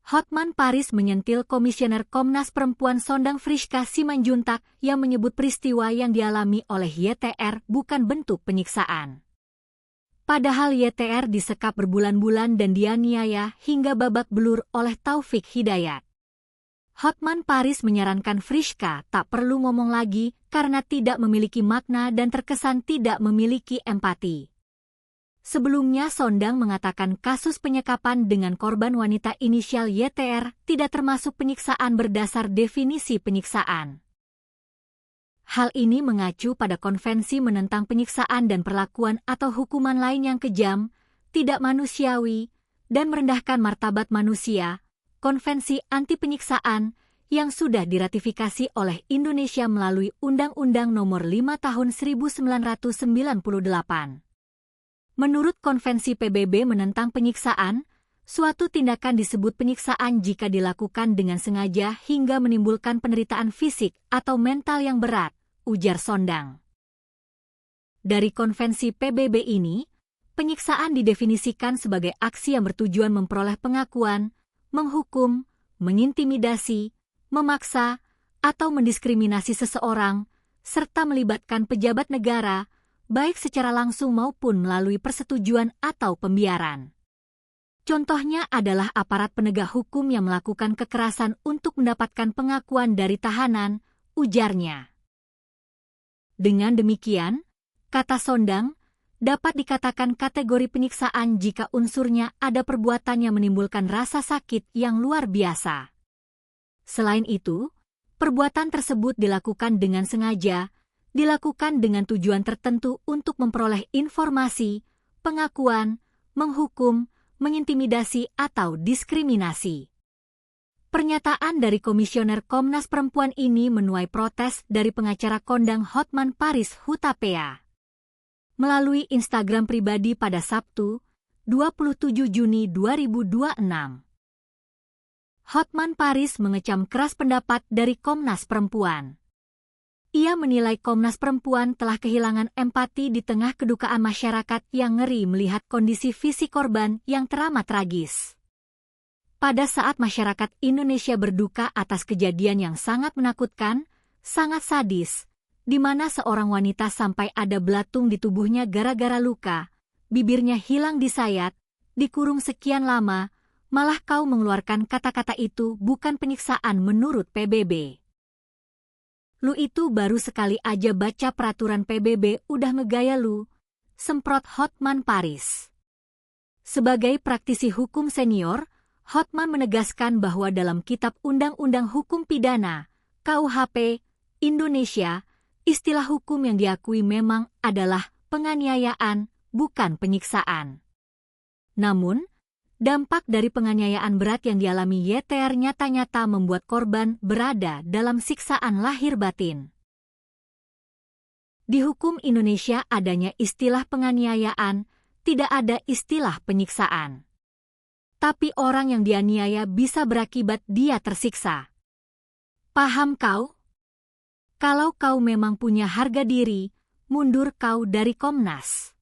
Hotman Paris menyentil Komisioner Komnas Perempuan Sondang Friska Simanjuntak yang menyebut peristiwa yang dialami oleh YTR bukan bentuk penyiksaan. Padahal YTR disekap berbulan-bulan dan dianiaya hingga babak belur oleh Taufik Hidayat. Hotman Paris menyarankan Friska tak perlu ngomong lagi karena tidak memiliki makna dan terkesan tidak memiliki empati. Sebelumnya Sondang mengatakan kasus penyekapan dengan korban wanita inisial YTR tidak termasuk penyiksaan berdasar definisi penyiksaan. Hal ini mengacu pada konvensi menentang penyiksaan dan perlakuan atau hukuman lain yang kejam, tidak manusiawi, dan merendahkan martabat manusia, konvensi anti penyiksaan yang sudah diratifikasi oleh Indonesia melalui Undang-Undang Nomor 5 Tahun 1998. Menurut konvensi PBB menentang penyiksaan, suatu tindakan disebut penyiksaan jika dilakukan dengan sengaja hingga menimbulkan penderitaan fisik atau mental yang berat, ujar Sondang. Dari konvensi PBB ini, penyiksaan didefinisikan sebagai aksi yang bertujuan memperoleh pengakuan, menghukum, mengintimidasi, memaksa, atau mendiskriminasi seseorang, serta melibatkan pejabat negara, baik secara langsung maupun melalui persetujuan atau pembiaran. Contohnya adalah aparat penegak hukum yang melakukan kekerasan untuk mendapatkan pengakuan dari tahanan, ujarnya. Dengan demikian, kata Sondang, dapat dikatakan kategori penyiksaan jika unsurnya ada perbuatan yang menimbulkan rasa sakit yang luar biasa. Selain itu, perbuatan tersebut dilakukan dengan sengaja, dilakukan dengan tujuan tertentu untuk memperoleh informasi, pengakuan, menghukum, mengintimidasi atau diskriminasi. Pernyataan dari Komisioner Komnas Perempuan ini menuai protes dari pengacara kondang Hotman Paris Hutapea. Melalui Instagram pribadi pada Sabtu, 27 Juni 2026. Hotman Paris mengecam keras pendapat dari Komnas Perempuan. Ia menilai Komnas Perempuan telah kehilangan empati di tengah kedukaan masyarakat yang ngeri melihat kondisi fisik korban yang teramat tragis. Pada saat masyarakat Indonesia berduka atas kejadian yang sangat menakutkan, sangat sadis, di mana seorang wanita sampai ada belatung di tubuhnya gara-gara luka, bibirnya hilang disayat, dikurung sekian lama, malah kau mengeluarkan kata-kata itu bukan penyiksaan menurut PBB. Lu itu baru sekali aja baca peraturan PBB udah ngegaya lu, semprot Hotman Paris. Sebagai praktisi hukum senior, Hotman menegaskan bahwa dalam Kitab Undang-Undang Hukum Pidana, KUHP, Indonesia, istilah hukum yang diakui memang adalah penganiayaan, bukan penyiksaan. Namun, dampak dari penganiayaan berat yang dialami YTR nyata-nyata membuat korban berada dalam siksaan lahir batin. Di hukum Indonesia adanya istilah penganiayaan, tidak ada istilah penyiksaan. Tapi orang yang dianiaya bisa berakibat dia tersiksa. Paham kau? Kalau kau memang punya harga diri, mundur kau dari Komnas.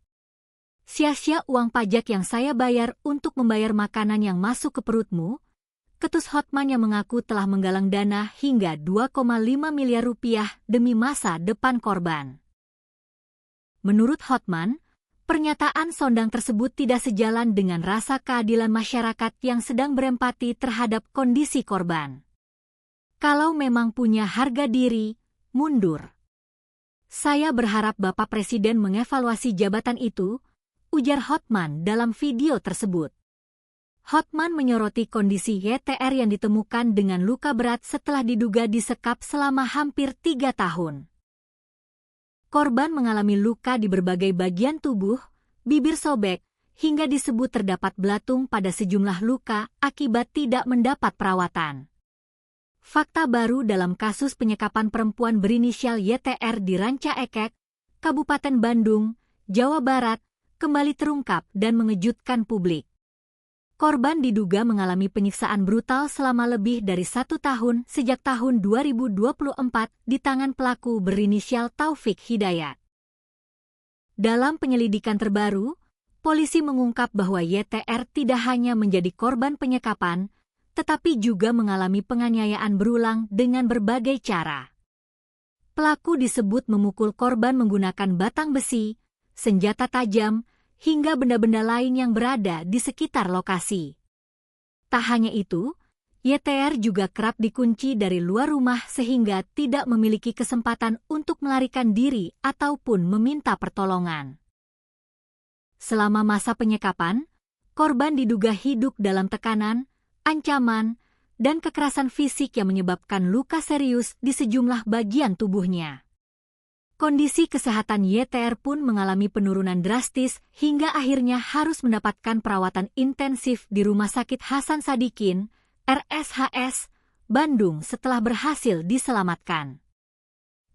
Sia-sia uang pajak yang saya bayar untuk membayar makanan yang masuk ke perutmu, ketus Hotman yang mengaku telah menggalang dana hingga 2,5 miliar rupiah demi masa depan korban. Menurut Hotman, pernyataan Sondang tersebut tidak sejalan dengan rasa keadilan masyarakat yang sedang berempati terhadap kondisi korban. Kalau memang punya harga diri, mundur. Saya berharap Bapak Presiden mengevaluasi jabatan itu, ujar Hotman dalam video tersebut. Hotman menyoroti kondisi YTR yang ditemukan dengan luka berat setelah diduga disekap selama hampir 3 tahun. Korban mengalami luka di berbagai bagian tubuh, bibir sobek, hingga disebut terdapat belatung pada sejumlah luka akibat tidak mendapat perawatan. Fakta baru dalam kasus penyekapan perempuan berinisial YTR di Ranca Ekek, Kabupaten Bandung, Jawa Barat, kembali terungkap dan mengejutkan publik. Korban diduga mengalami penyiksaan brutal selama lebih dari 1 tahun sejak tahun 2024 di tangan pelaku berinisial Taufik Hidayat. Dalam penyelidikan terbaru, polisi mengungkap bahwa YTR tidak hanya menjadi korban penyekapan, tetapi juga mengalami penganiayaan berulang dengan berbagai cara. Pelaku disebut memukul korban menggunakan batang besi, senjata tajam, hingga benda-benda lain yang berada di sekitar lokasi. Tak hanya itu, YTR juga kerap dikunci dari luar rumah sehingga tidak memiliki kesempatan untuk melarikan diri ataupun meminta pertolongan. Selama masa penyekapan, korban diduga hidup dalam tekanan, ancaman, dan kekerasan fisik yang menyebabkan luka serius di sejumlah bagian tubuhnya. Kondisi kesehatan YTR pun mengalami penurunan drastis hingga akhirnya harus mendapatkan perawatan intensif di Rumah Sakit Hasan Sadikin, RSHS, Bandung setelah berhasil diselamatkan.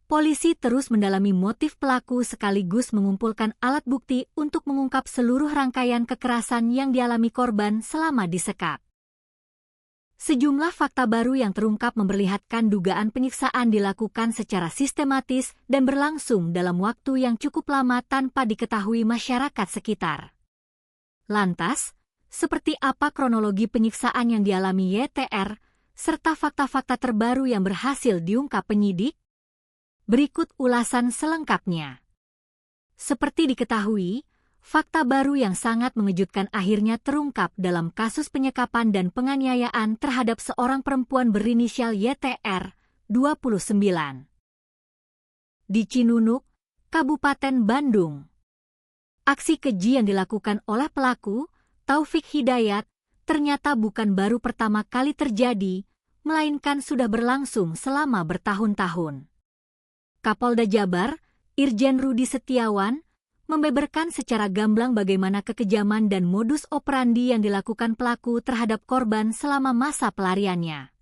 Polisi terus mendalami motif pelaku sekaligus mengumpulkan alat bukti untuk mengungkap seluruh rangkaian kekerasan yang dialami korban selama disekap. Sejumlah fakta baru yang terungkap memperlihatkan dugaan penyiksaan dilakukan secara sistematis dan berlangsung dalam waktu yang cukup lama tanpa diketahui masyarakat sekitar. Lantas, seperti apa kronologi penyiksaan yang dialami YTR, serta fakta-fakta terbaru yang berhasil diungkap penyidik? Berikut ulasan selengkapnya. Seperti diketahui, fakta baru yang sangat mengejutkan akhirnya terungkap dalam kasus penyekapan dan penganiayaan terhadap seorang perempuan berinisial YTR, 29. Di Cinunuk, Kabupaten Bandung. Aksi keji yang dilakukan oleh pelaku, Taufik Hidayat, ternyata bukan baru pertama kali terjadi, melainkan sudah berlangsung selama bertahun-tahun. Kapolda Jabar, Irjen Rudi Setiawan, membeberkan secara gamblang bagaimana kekejaman dan modus operandi yang dilakukan pelaku terhadap korban selama masa pelariannya.